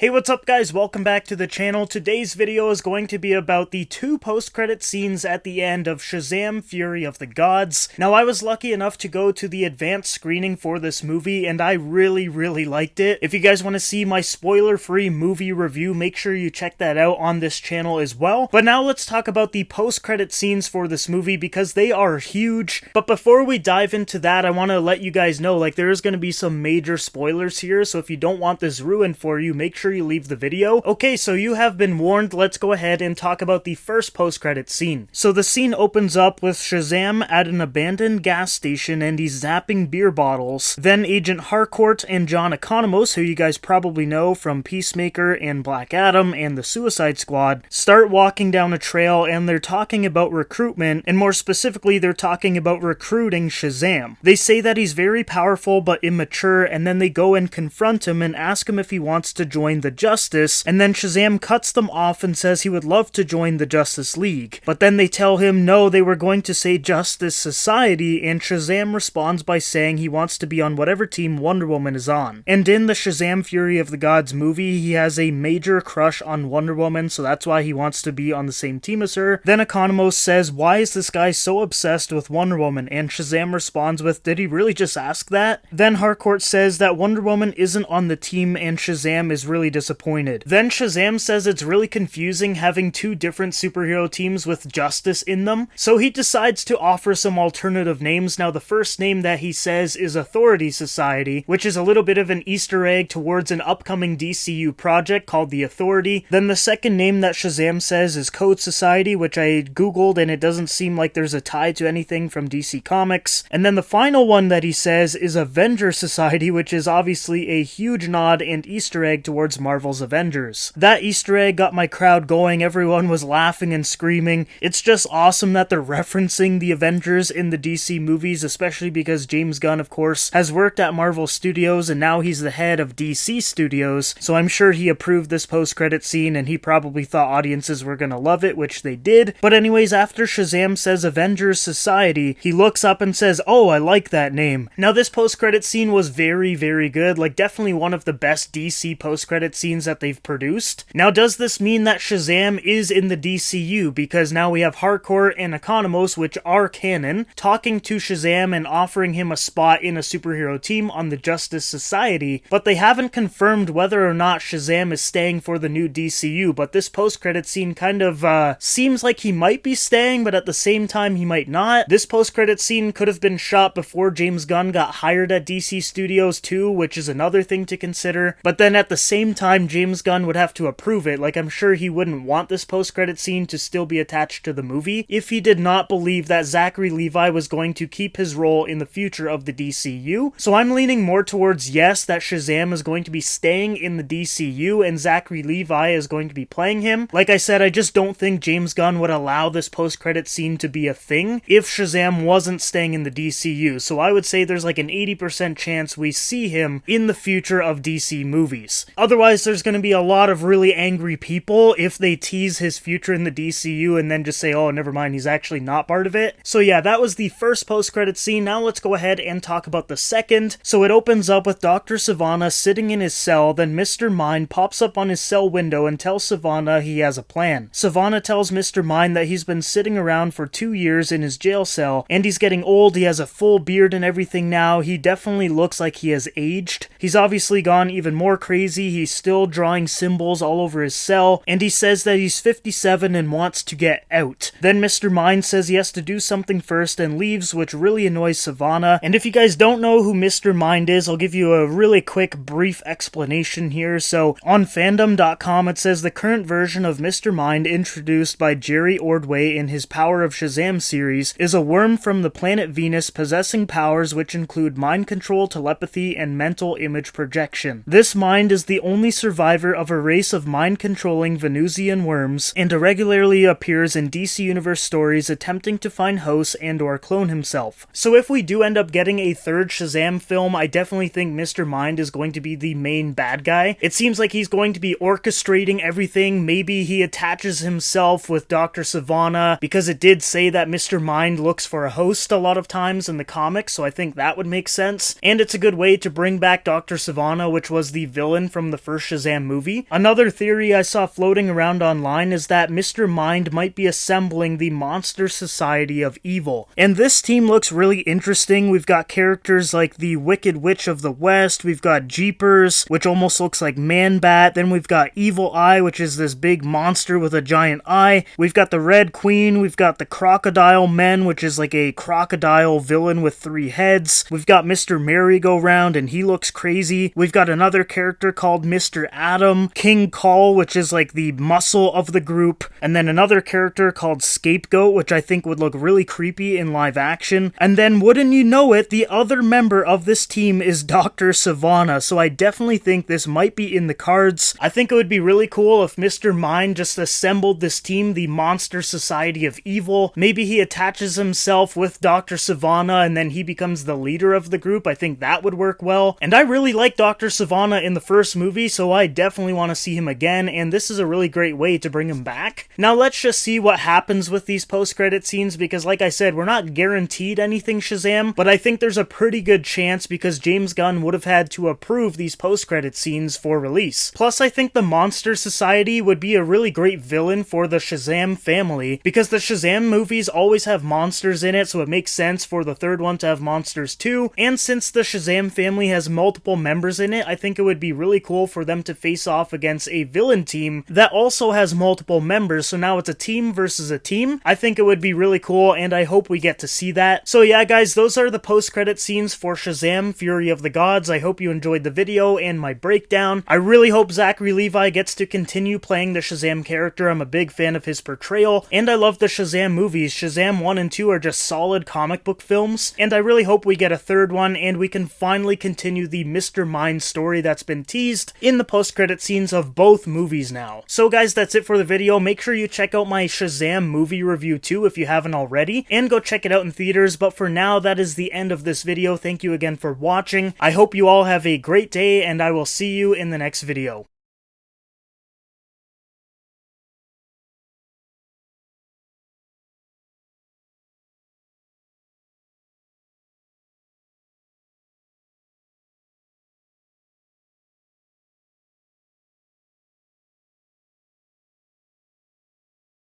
Hey, what's up guys? Welcome back to the channel. Today's video is going to be about the two post-credit scenes at the end of Shazam! Fury of the Gods. Now, I was lucky enough to go to the advanced screening for this movie, and I really liked it. If you guys want to see my spoiler-free movie review, make sure you check that out on this channel as well. But now let's talk about the post-credit scenes for this movie, because they are huge. But before we dive into that, I want to let you guys know, there is going to be some major spoilers here, so if you don't want this ruined for you, make sure you leave the video. Okay, so you have been warned. Let's go ahead and talk about the first post-credit scene. So the scene opens up with Shazam at an abandoned gas station and he's zapping beer bottles. Then Agent Harcourt and John Economos, who you guys probably know from Peacemaker and Black Adam and the Suicide Squad, start walking down a trail and they're talking about recruitment, and more specifically they're talking about recruiting Shazam. They say that he's very powerful but immature, and then they go and confront him and ask him if he wants to join the Justice, and then Shazam cuts them off and says he would love to join the Justice League. But then they tell him no, they were going to say Justice Society, and Shazam responds by saying he wants to be on whatever team Wonder Woman is on. And in the Shazam! Fury of the Gods movie, he has a major crush on Wonder Woman, so that's why he wants to be on the same team as her. Then Economos says, why is this guy so obsessed with Wonder Woman? And Shazam responds with, did he really just ask that? Then Harcourt says that Wonder Woman isn't on the team and Shazam is really disappointed. Then Shazam says it's really confusing having two different superhero teams with Justice in them, so he decides to offer some alternative names. Now, the first name that he says is Authority Society, which is a little bit of an Easter egg towards an upcoming DCU project called The Authority. Then the second name that Shazam says is Code Society, which I googled and it doesn't seem like there's a tie to anything from DC Comics. And then the final one that he says is Avenger Society, which is obviously a huge nod and Easter egg towards Marvel's Avengers. That Easter egg got my crowd going. Everyone was laughing and screaming. It's just awesome that they're referencing the Avengers in the DC movies, especially because James Gunn, of course, has worked at Marvel Studios and now he's the head of DC Studios, so I'm sure he approved this post-credit scene and he probably thought audiences were gonna love it, which they did. But anyways, after Shazam says Avengers Society, he looks up and says, oh, I like that name. Now, this post-credit scene was very good, definitely one of the best DC post-credit scenes that they've produced. Now, does this mean that Shazam is in the DCU? Because now we have Harcourt and Economos, which are canon, talking to Shazam and offering him a spot in a superhero team on the Justice Society, but they haven't confirmed whether or not Shazam is staying for the new DCU, but this post-credit scene kind of seems like he might be staying, but at the same time he might not. This post-credit scene could have been shot before James Gunn got hired at DC Studios too, which is another thing to consider, but then at the same time James Gunn would have to approve it. I'm sure he wouldn't want this post-credit scene to still be attached to the movie if he did not believe that Zachary Levi was going to keep his role in the future of the DCU. So I'm leaning more towards yes, that Shazam is going to be staying in the DCU and Zachary Levi is going to be playing him. Like I said, I just don't think James Gunn would allow this post-credit scene to be a thing if Shazam wasn't staying in the DCU. So I would say there's an 80% chance we see him in the future of DC movies. Otherwise, there's going to be a lot of really angry people if they tease his future in the DCU and then just say, oh, never mind, he's actually not part of it. So yeah, that was the first post-credit scene. Now let's go ahead and talk about the second. So it opens up with Dr. Sivana sitting in his cell, then Mr. Mind pops up on his cell window and tells Sivana he has a plan. Sivana tells Mr. Mind that he's been sitting around for 2 years in his jail cell, and he's getting old, he has a full beard and everything now, he definitely looks like he has aged. He's obviously gone even more crazy, he's still drawing symbols all over his cell, and he says that he's 57 and wants to get out. Then Mr. Mind says he has to do something first and leaves, which really annoys Sivana. And if you guys don't know who Mr. Mind is, I'll give you a really quick brief explanation here. So on fandom.com it says the current version of Mr. Mind, introduced by Jerry Ordway in his Power of Shazam series, is a worm from the planet Venus possessing powers which include mind control, telepathy, and mental image projection. This mind is the only survivor of a race of mind-controlling Venusian worms, and regularly appears in DC Universe stories attempting to find hosts and or clone himself. So if we do end up getting a third Shazam film, I definitely think Mr. Mind is going to be the main bad guy. It seems like he's going to be orchestrating everything. Maybe he attaches himself with Dr. Sivana, because it did say that Mr. Mind looks for a host a lot of times in the comics, so I think that would make sense. And it's a good way to bring back Dr. Dr. Sivana, which was the villain from the first Shazam movie. Another theory I saw floating around online is that Mr. Mind might be assembling the Monster Society of Evil. And this team looks really interesting. We've got characters like the Wicked Witch of the West, we've got Jeepers, which almost looks like Man-Bat, then we've got Evil Eye, which is this big monster with a giant eye, we've got the Red Queen, we've got the Crocodile Men, which is like a crocodile villain with 3 heads, we've got Mr. Merry-Go-Round, and he looks crazy, we've got another character called Mr. Atom, King Call, which is like the muscle of the group, and then another character called Scapegoat, which I think would look really creepy in live action, and then wouldn't you know it, the other member of this team is Dr. Sivana, so I definitely think this might be in the cards. I think it would be really cool if Mr. Mind just assembled this team, the Monster Society of Evil. Maybe he attaches himself with Dr. Sivana and then he becomes the leader of the group. I think that would work well. And I really like Dr. Sivana in the first movie, so I definitely want to see him again, and this is a really great way to bring him back. Now let's just see what happens with these post-credit scenes, because like I said, we're not guaranteed anything Shazam, but I think there's a pretty good chance because James Gunn would have had to approve these post-credit scenes for release. Plus, I think the Monster Society would be a really great villain for the Shazam family, because the Shazam movies always have monsters in it, so it makes sense for the third one to have monsters too, and since the Shazam family has multiple members in it, I think it would be really cool for them to face off against a villain team that also has multiple members, so now it's a team versus a team. I think it would be really cool, and I hope we get to see that. So yeah guys, those are the post-credit scenes for Shazam Fury of the Gods. I hope you enjoyed the video and my breakdown. I really hope Zachary Levi gets to continue playing the Shazam character. I'm a big fan of his portrayal, and I love the Shazam movies. Shazam 1 and 2 are just solid comic book films, and I really hope we get a third one and we can finally continue the Mr. Mind story that's been teased in the post-credit scenes of both movies now. So guys, that's it for the video. Make sure you check out my Shazam movie review too if you haven't already, and go check it out in theaters. But for now, that is the end of this video. Thank you again for watching. I hope you all have a great day, and I will see you in the next video.